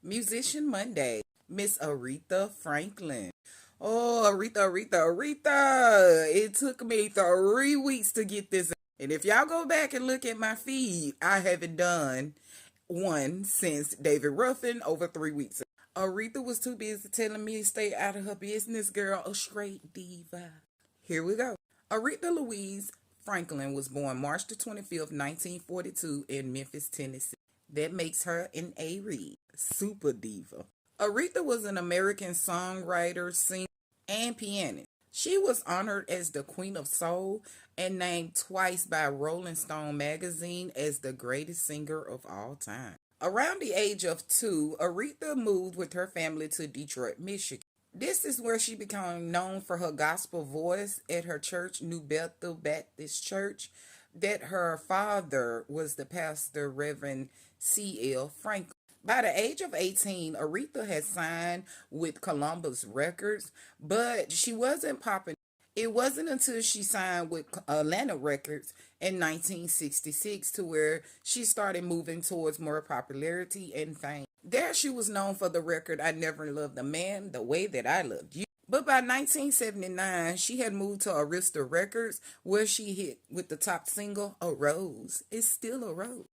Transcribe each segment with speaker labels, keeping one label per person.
Speaker 1: Musician Monday, Miss Aretha Franklin. Oh, Aretha. It took me 3 weeks to get this. And if y'all go back and look at my feed, I haven't done one since David Ruffin over 3 weeks ago. Aretha was too busy telling me to stay out of her business, girl. A straight diva. Here we go. Aretha Louise Franklin was born March the 25th, 1942 in Memphis, Tennessee. That makes her an A-Reed, super diva. Aretha was an American songwriter, singer, and pianist. She was honored as the Queen of Soul and named twice by Rolling Stone magazine as the greatest singer of all time. Around the age of 2, Aretha moved with her family to Detroit, Michigan. This is where she became known for her gospel voice at her church, New Bethel Baptist Church, that her father was the pastor, Reverend C.L. Franklin. By the age of 18, Aretha had signed with Columbus Records, but she wasn't popping. It wasn't until she signed with Atlanta Records in 1966 to where she started moving towards more popularity and fame. There she was known for the record I Never Loved a Man the Way That I Loved You. But by 1979, she had moved to Arista Records where she hit with the top single, A Rose Is Still a Rose.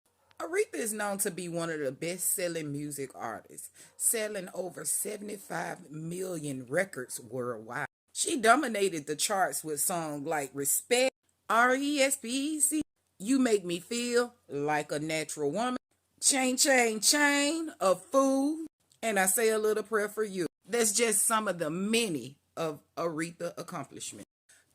Speaker 1: Aretha is known to be one of the best-selling music artists, selling over 75 million records worldwide. She dominated the charts with songs like Respect, Respect, You Make Me Feel Like a Natural Woman, Chain, Chain, Chain, A Fool, and I Say a Little Prayer for You. That's just some of the many of Aretha's accomplishments.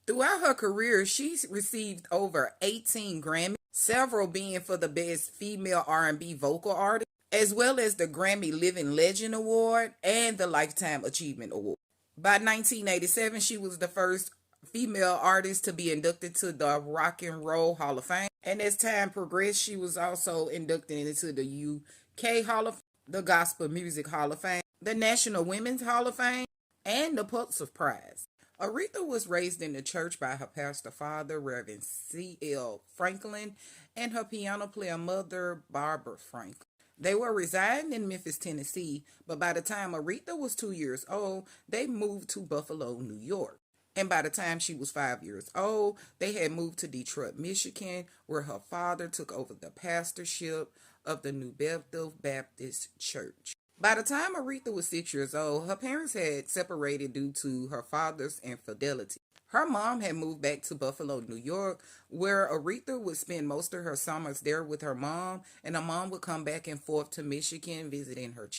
Speaker 1: Throughout her career, she's received over 18 Grammys, several being for the Best Female R&B Vocal Artist, as well as the Grammy Living Legend Award and the Lifetime Achievement Award. By 1987, she was the first female artist to be inducted to the Rock and Roll Hall of Fame. And as time progressed, she was also inducted into the UK Hall of Fame, the Gospel Music Hall of Fame, the National Women's Hall of Fame, and the Pulitzer Prize. Aretha was raised in the church by her pastor father, Reverend C.L. Franklin, and her piano player mother, Barbara Franklin. They were residing in Memphis, Tennessee, but by the time Aretha was 2 years old, they moved to Buffalo, New York. And by the time she was 5 years old, they had moved to Detroit, Michigan, where her father took over the pastorship of the New Bethel Baptist Church. By the time Aretha was 6 years old, her parents had separated due to her father's infidelity. Her mom had moved back to Buffalo, New York, where Aretha would spend most of her summers there with her mom, and her mom would come back and forth to Michigan visiting her.